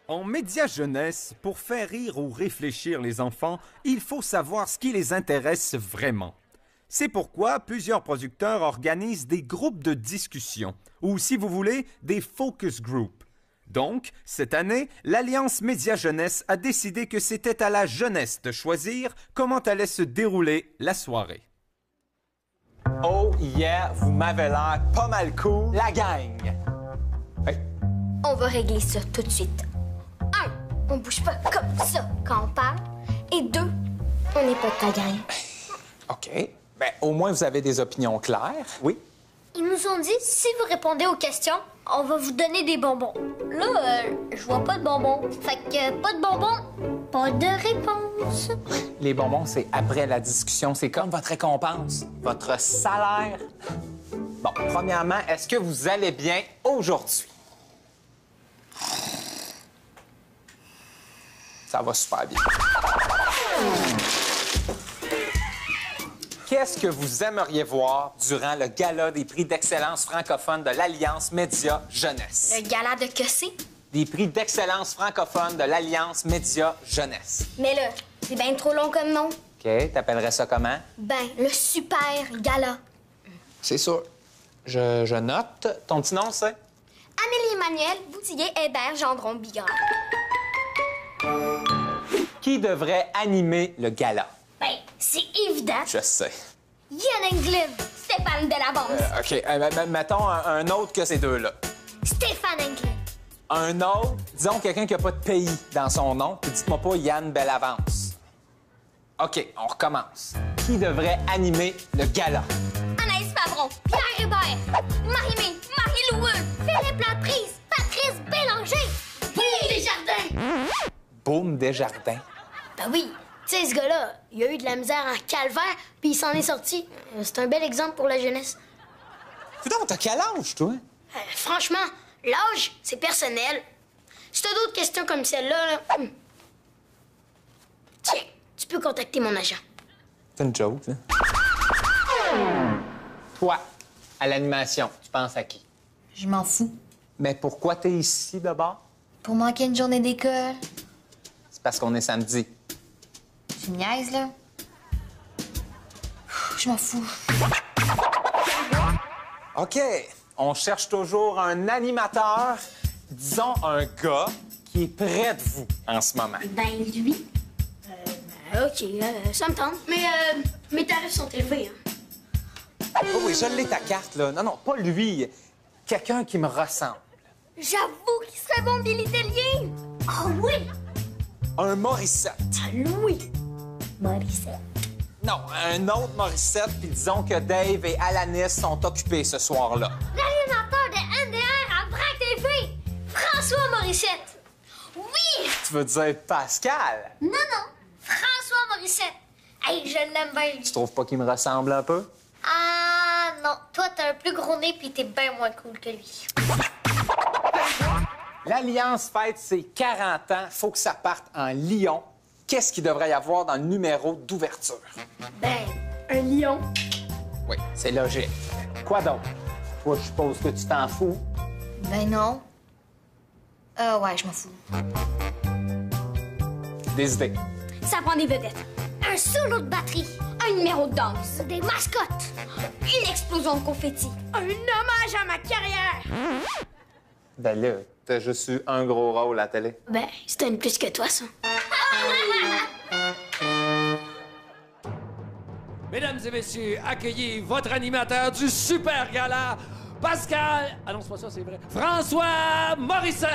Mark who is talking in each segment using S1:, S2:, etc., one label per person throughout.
S1: En médias jeunesse, pour faire rire ou réfléchir les enfants, il faut savoir ce qui les intéresse vraiment. C'est pourquoi plusieurs producteurs organisent des groupes de discussion, ou si vous voulez, des focus groups. Donc, cette année, l'Alliance Médias Jeunesse a décidé que c'était à la jeunesse de choisir comment allait se dérouler la soirée.
S2: Oh yeah, vous m'avez l'air pas mal cool, la gang! Hey.
S3: On va régler ça tout de suite. 1, on bouge pas comme ça quand on parle. Et 2, on n'est pas de ta gang.
S2: OK. Ben, au moins, vous avez des opinions claires. Oui?
S3: Ils nous ont dit, si vous répondez aux questions, on va vous donner des bonbons. Là, je vois pas de bonbons. Fait que pas de bonbons, pas de réponse.
S2: Les bonbons, c'est après la discussion. C'est comme votre récompense, votre salaire. Bon, premièrement, est-ce que vous allez bien aujourd'hui? Ça va super bien. Qu'est-ce que vous aimeriez voir durant le gala des prix d'excellence francophone de l'Alliance Médias Jeunesse?
S3: Le gala de que c'est?
S2: Des prix d'excellence francophone de l'Alliance Médias Jeunesse.
S3: Mais là, c'est bien trop long comme nom.
S2: OK, t'appellerais ça comment?
S3: Ben, le super gala.
S2: C'est sûr. Je note. Ton petit nom, c'est?
S3: Amélie Emmanuel Boutillier Hébert Gendron Bigard.
S2: Qui devrait animer le gala?
S3: Ben, c'est évident.
S2: Je sais.
S3: Yann Englund, Stéphane Delavance.
S2: OK, mettons un autre que ces deux-là.
S3: Stéphane Englund.
S2: Un autre, disons quelqu'un qui n'a pas de pays dans son nom, puis dites-moi pas Yann Bellavance. OK, on recommence. Qui devrait animer le gala?
S3: Anaïs Favron, Pierre Hébert, Marie-Mé, Marie-Lou Hull, Philippe Laprise, Patrice Bélanger, Boum Desjardins.
S2: Boum Desjardins.
S3: Ben oui, tu sais, ce gars-là, il a eu de la misère en calvaire, puis il s'en est sorti. C'est un bel exemple pour la jeunesse.
S2: Putain, t'as quel âge, toi?
S3: Franchement, l'âge, c'est personnel. Si t'as d'autres questions comme celle-là, tiens, tu peux contacter mon agent.
S2: C'est une joke, ça. Toi, à l'animation, tu penses à qui?
S4: Je m'en fous.
S2: Mais pourquoi t'es ici, d'abord?
S4: Pour manquer une journée d'école.
S2: C'est parce qu'on est samedi.
S4: Tu me niaises, là? Je m'en fous.
S2: OK. On cherche toujours un animateur, disons un gars qui est près de vous en ce moment.
S3: Ben, lui. OK, ça me tente. Mais mes tarifs sont élevés, hein.
S2: Oh oui, je l'ai ta carte, là. Non, pas lui. Quelqu'un qui me ressemble.
S3: J'avoue qu'il serait bon Billy Tellier. Ah oui!
S2: Un Morissette.
S3: Louis Morissette.
S2: Non, un autre Morissette, puis disons que Dave et Alanis sont occupés ce soir-là.
S3: L'animateur de NDR à Vrac TV, François Morissette. Oui!
S2: Tu veux dire Pascal?
S3: Non, François Morissette. Hey, je l'aime bien, lui.
S2: Tu trouves pas qu'il me ressemble un peu?
S3: Ah non, toi, t'as un plus gros nez puis t'es bien moins cool que lui.
S2: L'Alliance fête ses 40 ans. Faut que ça parte en Lyon. Qu'est-ce qu'il devrait y avoir dans le numéro d'ouverture?
S3: Ben, un lion.
S2: Oui, c'est logique. Quoi d'autre? Toi, je suppose que tu t'en fous.
S4: Ben non. Ouais, je m'en fous.
S2: Des idées.
S3: Ça prend des vedettes. Un solo de batterie. Un numéro de danse. Des mascottes. Une explosion de confettis. Un hommage à ma carrière.
S2: Ben là, t'as juste eu un gros rôle à la télé.
S3: Ben, c'était une plus que toi, ça.
S5: Mesdames et messieurs, accueillez votre animateur du Super Gala, Pascal... Ah non, c'est pas ça, c'est vrai. François Morissette!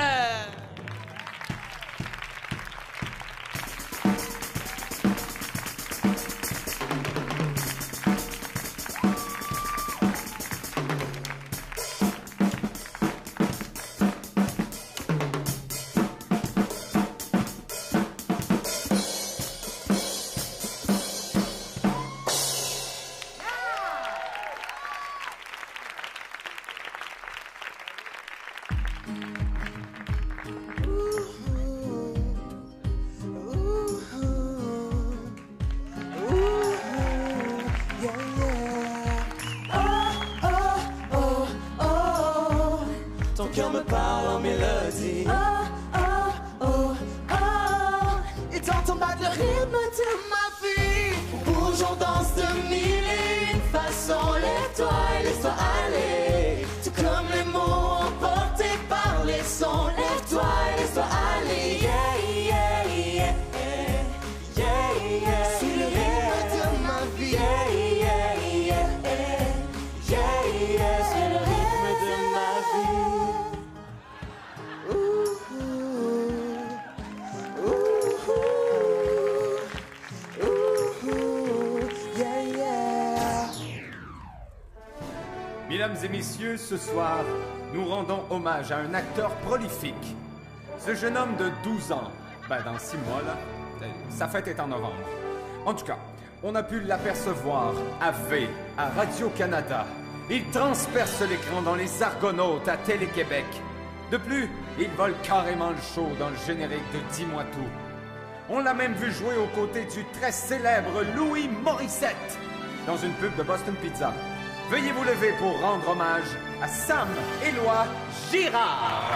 S1: Mesdames et messieurs, ce soir, nous rendons hommage à un acteur prolifique. Ce jeune homme de 12 ans, dans 6 mois, là, sa fête est en novembre. En tout cas, on a pu l'apercevoir à V, à Radio-Canada. Il transperce l'écran dans Les Argonautes à Télé-Québec. De plus, il vole carrément le show dans le générique de Dis-moi tout. On l'a même vu jouer aux côtés du très célèbre Louis Morissette dans une pub de Boston Pizza. Veuillez vous lever pour rendre hommage à Sam Éloi Girard.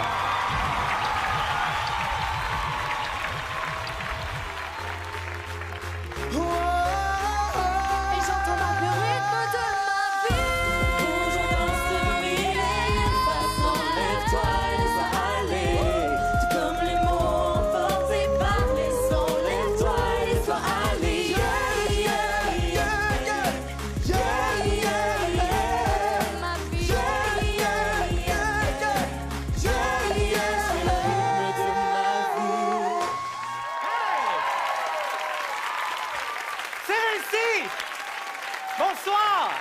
S6: Bonsoir!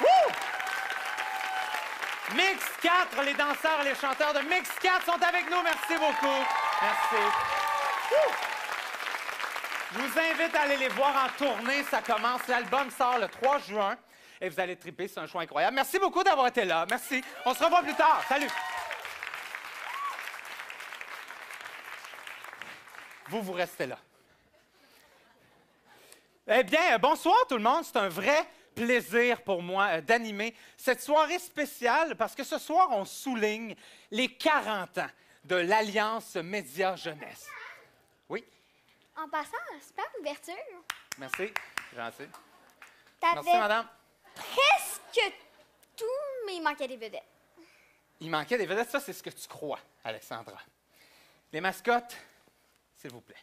S6: Woo! Mix 4, les danseurs et les chanteurs de Mix 4 sont avec nous. Merci beaucoup. Merci. Woo! Je vous invite à aller les voir en tournée. Ça commence. L'album sort le 3 juin. Et vous allez triper. C'est un show incroyable. Merci beaucoup d'avoir été là. Merci. On se revoit plus tard. Salut! Vous restez là. Eh bien, bonsoir tout le monde. C'est un vrai plaisir pour moi d'animer cette soirée spéciale parce que ce soir, on souligne les 40 ans de l'Alliance Média Jeunesse. Oui?
S3: En passant, super ouverture.
S6: Merci. Gentil.
S3: T'avais
S6: Merci, madame.
S3: presque tout, mais il manquait des vedettes.
S6: Il manquait des vedettes. Ça, c'est ce que tu crois, Alexandra. Les mascottes, s'il vous plaît.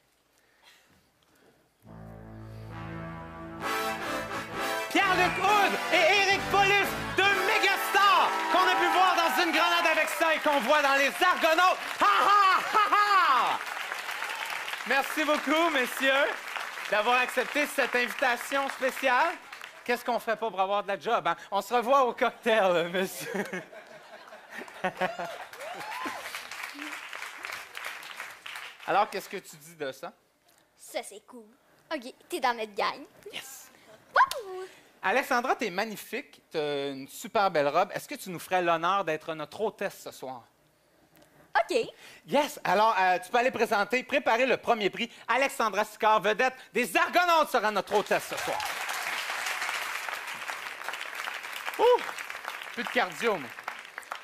S6: Pierre-Luc Hood et Éric Paulus, deux mégastars qu'on a pu voir dans Une grenade avec ça et qu'on voit dans Les Argonautes. Ha, ha, ha, ha! Merci beaucoup, messieurs, d'avoir accepté cette invitation spéciale. Qu'est-ce qu'on ferait pas pour avoir de la job, hein? On se revoit au cocktail, monsieur. Alors, qu'est-ce que tu dis de ça?
S3: Ça, c'est cool. OK, t'es dans notre gang.
S6: Yes!
S3: Wouhou!
S6: Alexandra, t'es magnifique, t'as une super belle robe. Est-ce que tu nous ferais l'honneur d'être notre hôtesse ce soir?
S3: OK.
S6: Yes! Alors, tu peux aller préparer le premier prix. Alexandra Sicard, vedette des Argonautes, sera notre hôtesse ce soir. Ouh! Plus de cardio, moi.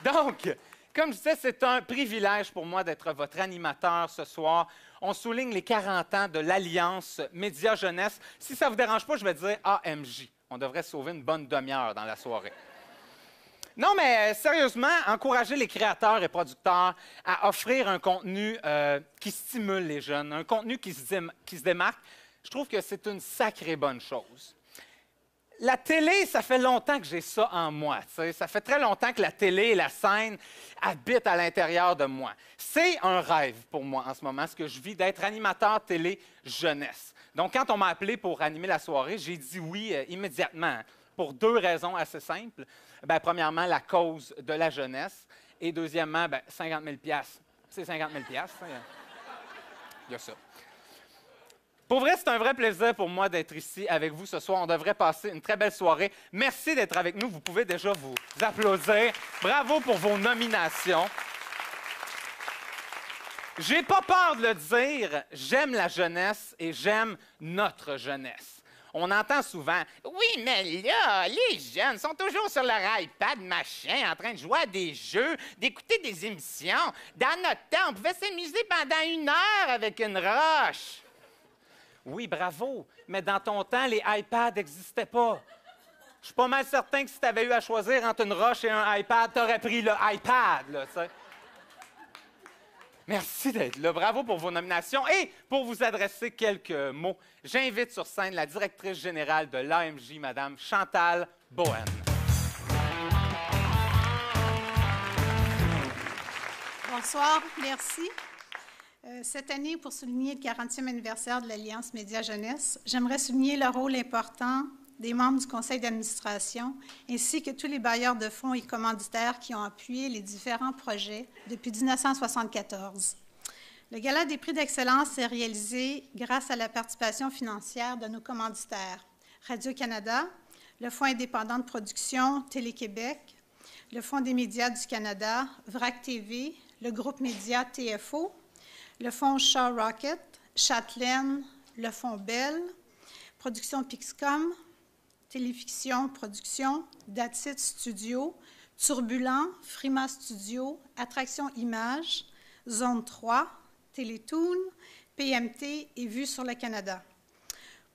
S6: Donc, comme je disais, c'est un privilège pour moi d'être votre animateur ce soir. On souligne les 40 ans de l'Alliance Média Jeunesse. Si ça ne vous dérange pas, je vais dire AMJ. On devrait sauver une bonne demi-heure dans la soirée. Non, mais sérieusement, encourager les créateurs et producteurs à offrir un contenu qui stimule les jeunes, un contenu qui se démarque, je trouve que c'est une sacrée bonne chose. La télé, ça fait longtemps que j'ai ça en moi. T'sais. Ça fait très longtemps que la télé et la scène habitent à l'intérieur de moi. C'est un rêve pour moi en ce moment, ce que je vis, d'être animateur télé jeunesse. Donc, quand on m'a appelé pour animer la soirée, j'ai dit oui immédiatement, pour deux raisons assez simples. Bien, premièrement, la cause de la jeunesse. Et deuxièmement, 50 000 $. C'est 50 000 $. Il y a ça. Pour vrai, c'est un vrai plaisir pour moi d'être ici avec vous ce soir. On devrait passer une très belle soirée. Merci d'être avec nous. Vous pouvez déjà vous applaudir. Bravo pour vos nominations. J'ai pas peur de le dire, j'aime la jeunesse et j'aime notre jeunesse. On entend souvent « Oui, mais là, les jeunes sont toujours sur leur iPad, machin, en train de jouer à des jeux, d'écouter des émissions. Dans notre temps, on pouvait s'amuser pendant 1 heure avec une roche. » Oui, bravo, mais dans ton temps, les iPads n'existaient pas. Je suis pas mal certain que si tu avais eu à choisir entre une roche et un iPad, tu aurais pris le iPad, là, tu sais. Merci d'être là. Bravo pour vos nominations. Et pour vous adresser quelques mots, j'invite sur scène la directrice générale de l'AMJ, Mme Chantal Bohen.
S7: Bonsoir, merci. Cette année, pour souligner le 40e anniversaire de l'Alliance Média Jeunesse, j'aimerais souligner le rôle important des membres du conseil d'administration, ainsi que tous les bailleurs de fonds et commanditaires qui ont appuyé les différents projets depuis 1974. Le Gala des prix d'excellence est réalisé grâce à la participation financière de nos commanditaires, Radio-Canada, le Fonds indépendant de production Télé-Québec, le Fonds des médias du Canada, VRAC TV, le groupe média TFO, le Fonds Shaw Rocket, Châtelaine, le Fonds Bell, Production Pixcom, Téléfiction Production, Datsit Studio, Turbulent, Frima Studio, Attraction Images, Zone 3, Télétoon, PMT et Vue sur le Canada.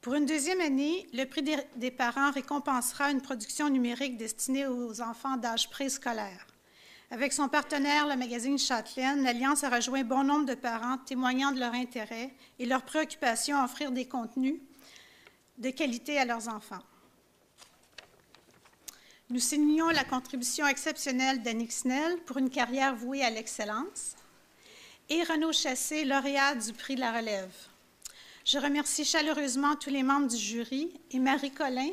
S7: Pour une deuxième année, le prix des parents récompensera une production numérique destinée aux enfants d'âge préscolaire. Avec son partenaire, le magazine Châtelaine, l'Alliance a rejoint bon nombre de parents témoignant de leur intérêt et leur préoccupation à offrir des contenus de qualité à leurs enfants. Nous signons la contribution exceptionnelle d'Annick Snell pour une carrière vouée à l'excellence et Renaud Chassé, lauréat du prix de la relève. Je remercie chaleureusement tous les membres du jury et Marie Collin,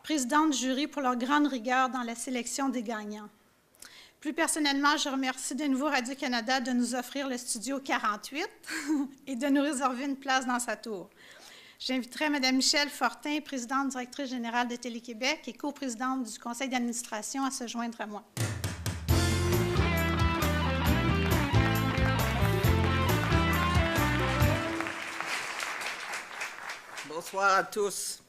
S7: présidente du jury, pour leur grande rigueur dans la sélection des gagnants. Plus personnellement, je remercie de nouveau Radio-Canada de nous offrir le studio 48 et de nous réserver une place dans sa tour. J'inviterai Mme Michèle Fortin, présidente directrice générale de Télé-Québec et coprésidente du conseil d'administration, à se joindre à moi.
S8: Bonsoir à tous.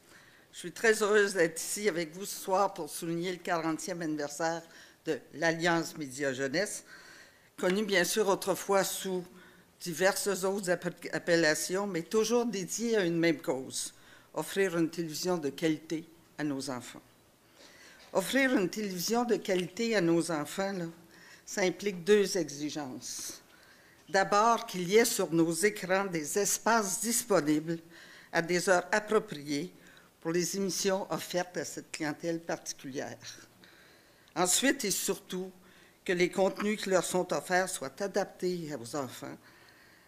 S8: Je suis très heureuse d'être ici avec vous ce soir pour souligner le 40e anniversaire de l'Alliance Média Jeunesse, connue bien sûr autrefois sous diverses autres appellations, mais toujours dédiée à une même cause, offrir une télévision de qualité à nos enfants. Offrir une télévision de qualité à nos enfants, là, ça implique deux exigences. D'abord, qu'il y ait sur nos écrans des espaces disponibles à des heures appropriées pour les émissions offertes à cette clientèle particulière. Ensuite et surtout, que les contenus qui leur sont offerts soient adaptés aux enfants,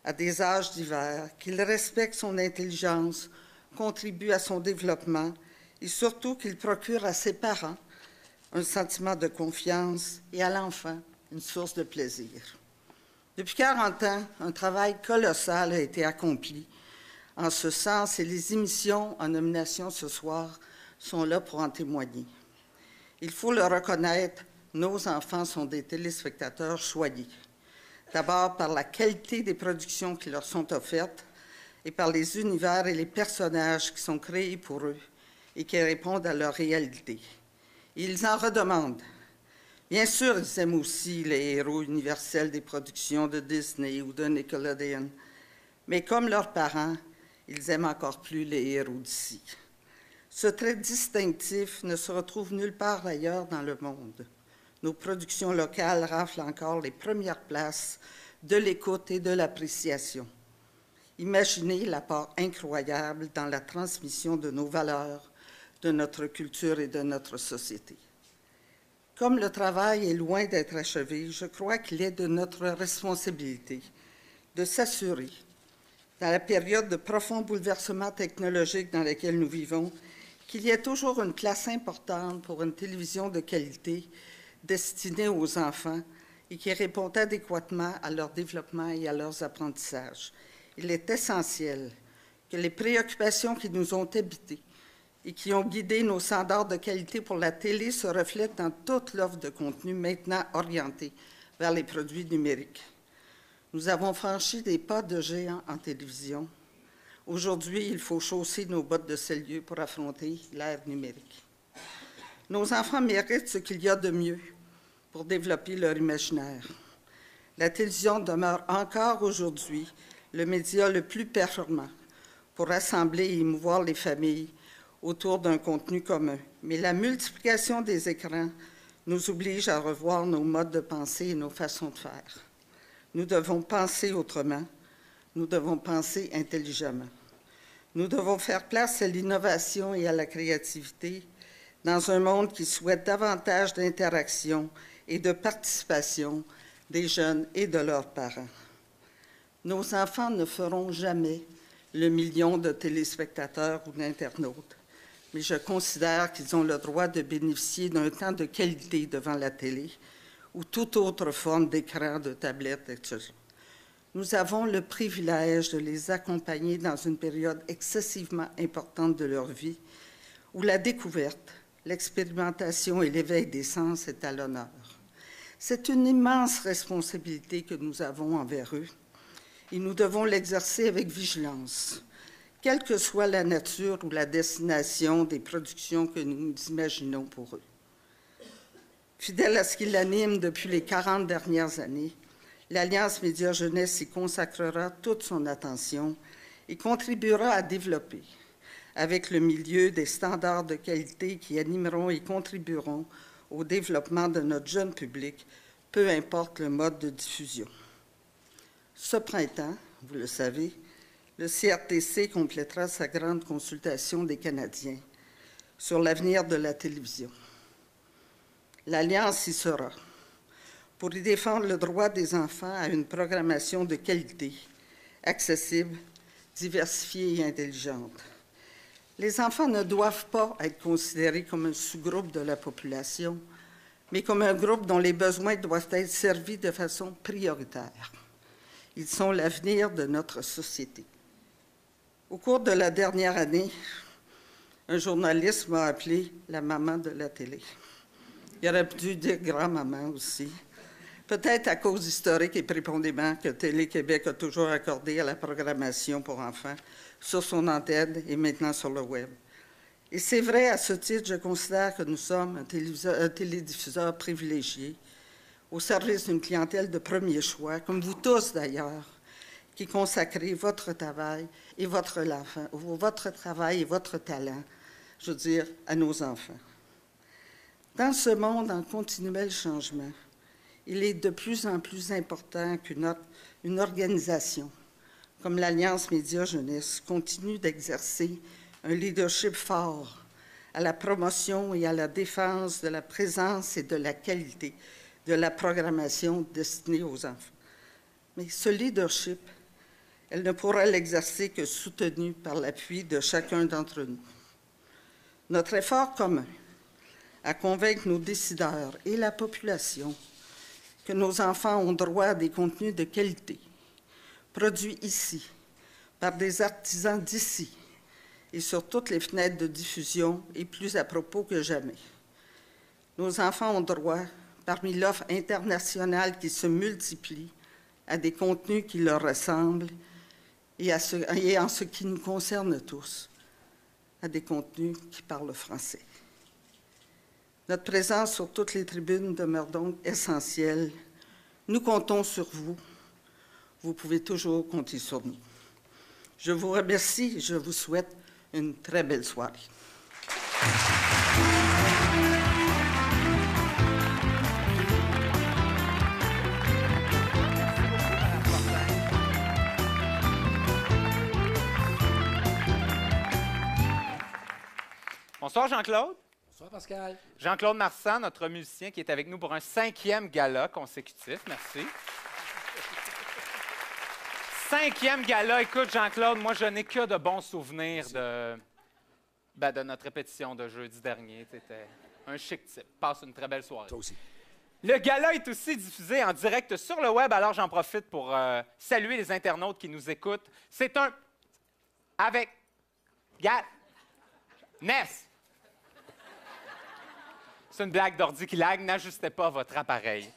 S8: à des âges divers, qu'ils respectent son intelligence, contribuent à son développement et surtout qu'ils procurent à ses parents un sentiment de confiance et à l'enfant une source de plaisir. Depuis 40 ans, un travail colossal a été accompli en ce sens et les émissions en nomination ce soir sont là pour en témoigner. Il faut le reconnaître, nos enfants sont des téléspectateurs choyés. D'abord par la qualité des productions qui leur sont offertes et par les univers et les personnages qui sont créés pour eux et qui répondent à leur réalité. Ils en redemandent. Bien sûr, ils aiment aussi les héros universels des productions de Disney ou de Nickelodeon, mais comme leurs parents, ils aiment encore plus les héros d'ici. Ce trait distinctif ne se retrouve nulle part ailleurs dans le monde. Nos productions locales raflent encore les premières places de l'écoute et de l'appréciation. Imaginez l'apport incroyable dans la transmission de nos valeurs, de notre culture et de notre société. Comme le travail est loin d'être achevé, je crois qu'il est de notre responsabilité de s'assurer, dans la période de profond bouleversement technologique dans laquelle nous vivons, qu'il y ait toujours une place importante pour une télévision de qualité destinée aux enfants et qui répond adéquatement à leur développement et à leurs apprentissages. Il est essentiel que les préoccupations qui nous ont habités et qui ont guidé nos standards de qualité pour la télé se reflètent dans toute l'offre de contenu maintenant orientée vers les produits numériques. Nous avons franchi des pas de géant en télévision. Aujourd'hui, il faut chausser nos bottes de Célieu pour affronter l'ère numérique. Nos enfants méritent ce qu'il y a de mieux pour développer leur imaginaire. La télévision demeure encore aujourd'hui le média le plus performant pour rassembler et émouvoir les familles autour d'un contenu commun. Mais la multiplication des écrans nous oblige à revoir nos modes de pensée et nos façons de faire. Nous devons penser autrement. Nous devons penser intelligemment. Nous devons faire place à l'innovation et à la créativité dans un monde qui souhaite davantage d'interaction et de participation des jeunes et de leurs parents. Nos enfants ne feront jamais le million de téléspectateurs ou d'internautes, mais je considère qu'ils ont le droit de bénéficier d'un temps de qualité devant la télé ou toute autre forme d'écran, de tablette, etc. Nous avons le privilège de les accompagner dans une période excessivement importante de leur vie où la découverte, l'expérimentation et l'éveil des sens est à l'honneur. C'est une immense responsabilité que nous avons envers eux et nous devons l'exercer avec vigilance, quelle que soit la nature ou la destination des productions que nous imaginons pour eux. Fidèle à ce qui l'anime depuis les 40 dernières années, l'Alliance Média Jeunesse y consacrera toute son attention et contribuera à développer, avec le milieu, des standards de qualité qui animeront et contribueront au développement de notre jeune public, peu importe le mode de diffusion. Ce printemps, vous le savez, le CRTC complétera sa grande consultation des Canadiens sur l'avenir de la télévision. L'Alliance y sera pour y défendre le droit des enfants à une programmation de qualité, accessible, diversifiée et intelligente. Les enfants ne doivent pas être considérés comme un sous-groupe de la population, mais comme un groupe dont les besoins doivent être servis de façon prioritaire. Ils sont l'avenir de notre société. Au cours de la dernière année, un journaliste m'a appelé la maman de la télé. Il aurait dû dire grand-maman aussi. Peut-être à cause historique et prépondément que Télé-Québec a toujours accordé à la programmation pour enfants sur son antenne et maintenant sur le web. Et c'est vrai, à ce titre, je considère que nous sommes un télédiffuseur privilégié au service d'une clientèle de premier choix, comme vous tous d'ailleurs, qui consacrez votre travail et votre travail et votre talent, je veux dire, à nos enfants. Dans ce monde en continuel changement, il est de plus en plus important qu'une organisation comme l'Alliance Média Jeunesse continue d'exercer un leadership fort à la promotion et à la défense de la présence et de la qualité de la programmation destinée aux enfants. Mais ce leadership, elle ne pourra l'exercer que soutenue par l'appui de chacun d'entre nous. Notre effort commun à convaincre nos décideurs et la population que nos enfants ont droit à des contenus de qualité, produits ici, par des artisans d'ici, et sur toutes les fenêtres de diffusion, est plus à propos que jamais. Nos enfants ont droit, parmi l'offre internationale qui se multiplie, à des contenus qui leur ressemblent et en ce qui nous concerne tous, à des contenus qui parlent français. Notre présence sur toutes les tribunes demeure donc essentielle. Nous comptons sur vous. Vous pouvez toujours compter sur nous. Je vous remercie et je vous souhaite une très belle soirée.
S6: Bonsoir, Jean-Claude.
S5: Bonsoir, Pascal.
S6: Jean-Claude Marsan, notre musicien qui est avec nous pour un 5e gala consécutif. Merci. 5e gala. Écoute, Jean-Claude, moi, je n'ai que de bons souvenirs de notre répétition de jeudi dernier. C'était un chic type. Passe une très belle soirée.
S5: Toi aussi.
S6: Le gala est aussi diffusé en direct sur le web, alors j'en profite pour saluer les internautes qui nous écoutent. C'est un... Avec... Ness! C'est une blague d'ordi qui lag. N'ajustez pas votre appareil.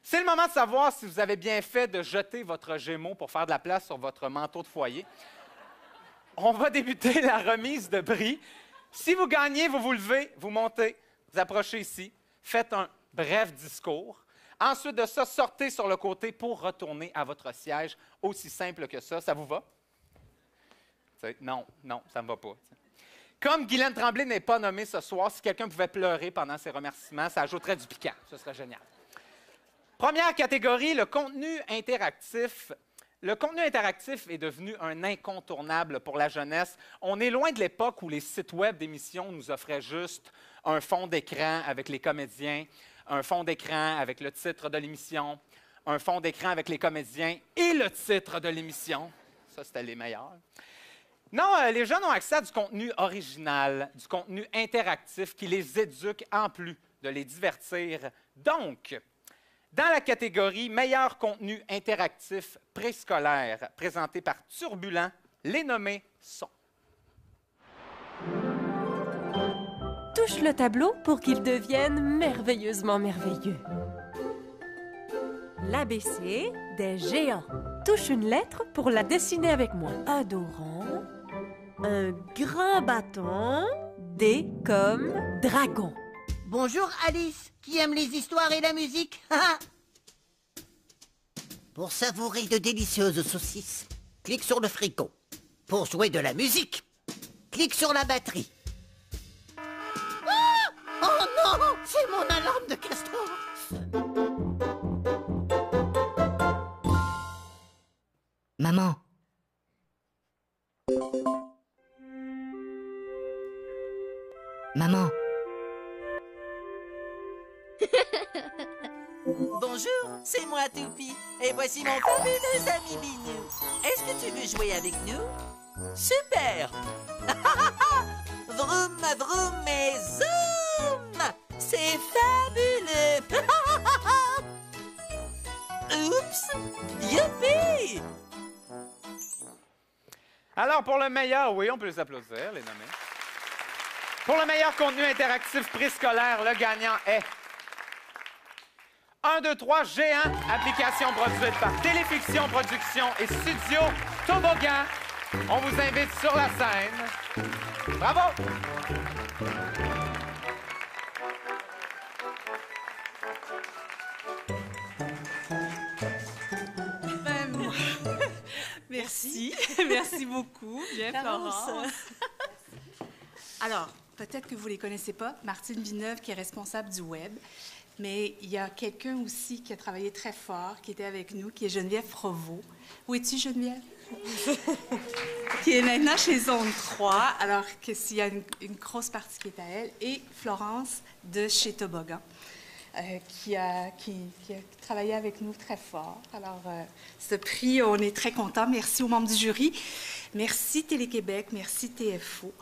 S6: C'est le moment de savoir si vous avez bien fait de jeter votre Gémeaux pour faire de la place sur votre manteau de foyer. On va débuter la remise de prix. Si vous gagnez, vous vous levez, vous montez, vous approchez ici, faites un bref discours. Ensuite de ça, sortez sur le côté pour retourner à votre siège. Aussi simple que ça. Ça vous va? Non, ça ne me va pas. Comme Guylaine Tremblay n'est pas nommée ce soir, si quelqu'un pouvait pleurer pendant ses remerciements, ça ajouterait du piquant. Ce serait génial. Première catégorie, le contenu interactif. Le contenu interactif est devenu un incontournable pour la jeunesse. On est loin de l'époque où les sites web d'émissions nous offraient juste un fond d'écran avec les comédiens, un fond d'écran avec le titre de l'émission, un fond d'écran avec les comédiens et le titre de l'émission. Ça, c'était les meilleurs. Non, les jeunes ont accès à du contenu original, du contenu interactif qui les éduque en plus de les divertir. Donc, dans la catégorie meilleur contenu interactif préscolaire présenté par Turbulent, les nommés sont...
S9: Touche le tableau pour qu'il devienne merveilleusement merveilleux. L'ABC des géants. Touche une lettre pour la dessiner avec moi. Adorant. Un grand bâton. D comme dragon.
S10: Bonjour Alice, qui aime les histoires et la musique. Pour savourer de délicieuses saucisses, clique sur le fricot. Pour jouer de la musique, clique sur la batterie. Ah! Oh non, c'est mon alarme de castor. Maman. Maman.
S11: Bonjour, c'est moi Toupie, et voici mon fabuleux ami Binou. Est-ce que tu veux jouer avec nous? Super! Vroom, vroom et zoom! C'est fabuleux! Oups! Youpi!
S6: Alors, pour le meilleur, oui, on peut les applaudir, les nommés. Pour le meilleur contenu interactif préscolaire, le gagnant est... 1, 2, 3, Géant, application produite par Téléfiction Productions et Studio Toboggan. On vous invite sur la scène. Bravo!
S12: Merci. Merci beaucoup. Bien, Florence. Alors, peut-être que vous ne les connaissez pas, Martine Villeneuve, qui est responsable du web. Mais il y a quelqu'un aussi qui a travaillé très fort, qui était avec nous, qui est Geneviève Provost. Où es-tu, Geneviève? Qui est maintenant chez Zone 3, alors que s'il y a une grosse partie qui est à elle. Et Florence de chez Toboggan, qui a travaillé avec nous très fort. Alors, ce prix, on est très contents. Merci aux membres du jury. Merci Télé-Québec, merci TFO.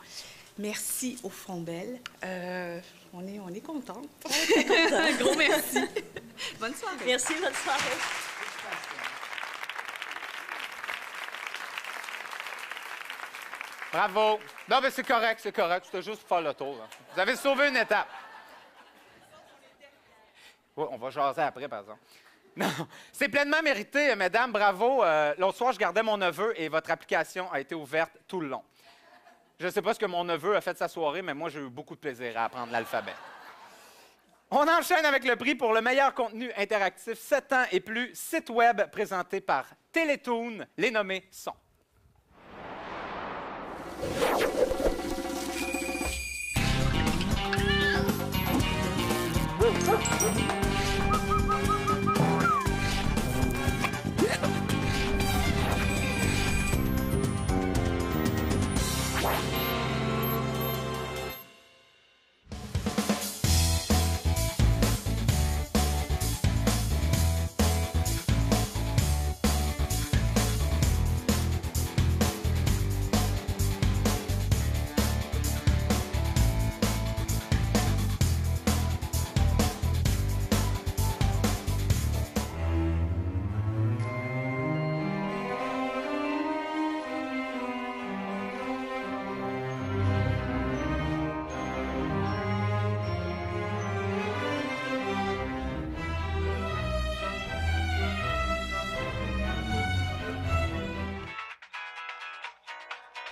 S12: Merci au Fonds Bell. On est contents. Un gros merci. Bonne soirée.
S9: Merci, bonne soirée.
S6: Bravo. Non, mais c'est correct, c'est correct. C'était juste pour faire le tour. Hein. Vous avez sauvé une étape. Oui, on va jaser après, par exemple. Non, c'est pleinement mérité, mesdames. Bravo. L'autre soir, je gardais mon neveu et votre application a été ouverte tout le long. Je ne sais pas ce que mon neveu a fait de sa soirée, mais moi, j'ai eu beaucoup de plaisir à apprendre l'alphabet. On enchaîne avec le prix pour le meilleur contenu interactif 7 ans et plus, site web présenté par Télétoon. Les nommés sont...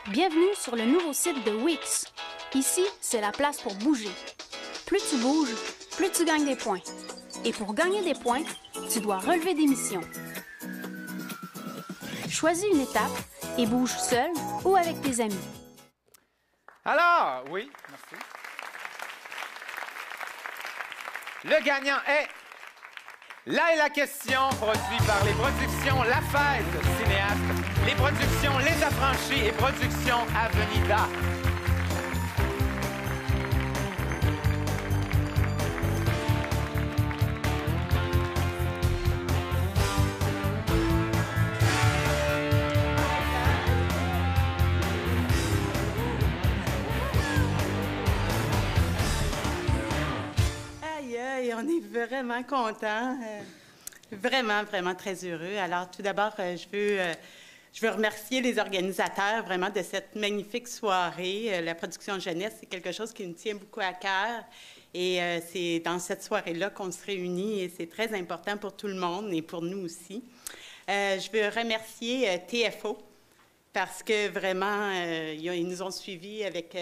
S13: Bienvenue sur le nouveau site de Wix. Ici, c'est la place pour bouger. Plus tu bouges, plus tu gagnes des points. Et pour gagner des points, tu dois relever des missions. Choisis une étape et bouge seul ou avec tes amis.
S6: Alors, oui, merci. Le gagnant est... Là est la question, produit par les productions La Fête, cinéaste, les productions Les Affranchis et productions Avenida.
S14: On est vraiment contents. Vraiment, vraiment très heureux. Alors, tout d'abord, je veux remercier les organisateurs vraiment de cette magnifique soirée. La production jeunesse, c'est quelque chose qui me tient beaucoup à cœur. Et c'est dans cette soirée-là qu'on se réunit et c'est très important pour tout le monde et pour nous aussi. Je veux remercier TFO parce que vraiment, ils nous ont suivis avec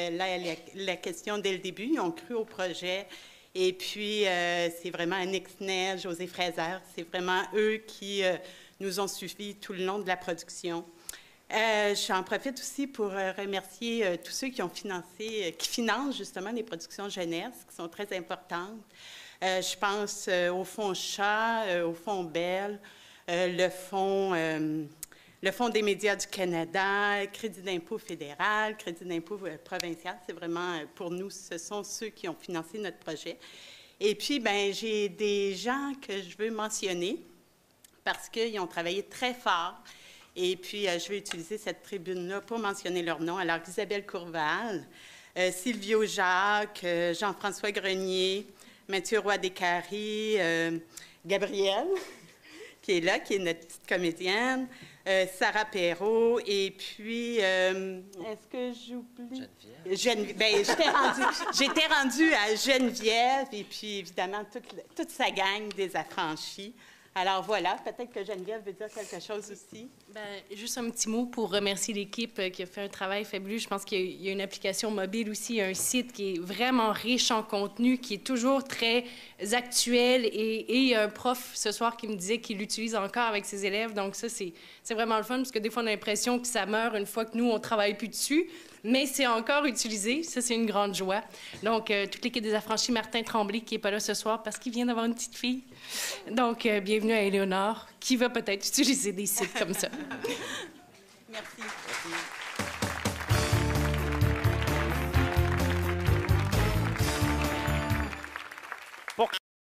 S14: la question dès le début. Ils ont cru au projet. Et puis, c'est vraiment Annick Snell, José Fraser, c'est vraiment eux qui nous ont suivis tout le long de la production. J'en profite aussi pour remercier tous ceux qui ont financé, qui financent justement les productions jeunesse, qui sont très importantes. Je pense au Fonds Chat, au Fonds Bell, le Fonds des médias du Canada, Crédit d'impôt fédéral, Crédit d'impôt provincial. C'est vraiment, pour nous, ce sont ceux qui ont financé notre projet. Et puis, bien, j'ai des gens que je veux mentionner parce qu'ils ont travaillé très fort. Et puis, je vais utiliser cette tribune-là pour mentionner leurs noms. Alors, Isabelle Courval, Sylvio Jacques, Jean-François Grenier, Mathieu Roy-Descaries, Gabrielle, qui est là, qui est notre petite comédienne, Sarah Perrault, et puis, est-ce que j'oublie? Geneviève. Bien, j'étais rendue à Geneviève, et puis, évidemment, toute sa gang des affranchis. Alors voilà, peut-être que Geneviève veut dire quelque chose aussi.
S15: Bien, juste un petit mot pour remercier l'équipe qui a fait un travail fabuleux. Je pense qu'il y a une application mobile aussi, un site qui est vraiment riche en contenu, qui est toujours très actuel. Et il y a un prof ce soir qui me disait qu'il l'utilise encore avec ses élèves. Donc ça, c'est vraiment le fun, parce que des fois, on a l'impression que ça meurt une fois que nous, on ne travaille plus dessus. Mais c'est encore utilisé. Ça, c'est une grande joie. Donc, toute l'équipe des affranchis, Martin Tremblay, qui n'est pas là ce soir parce qu'il vient d'avoir une petite fille. Donc, bienvenue à Éléonore, qui va peut-être utiliser des sites comme ça.
S14: Merci.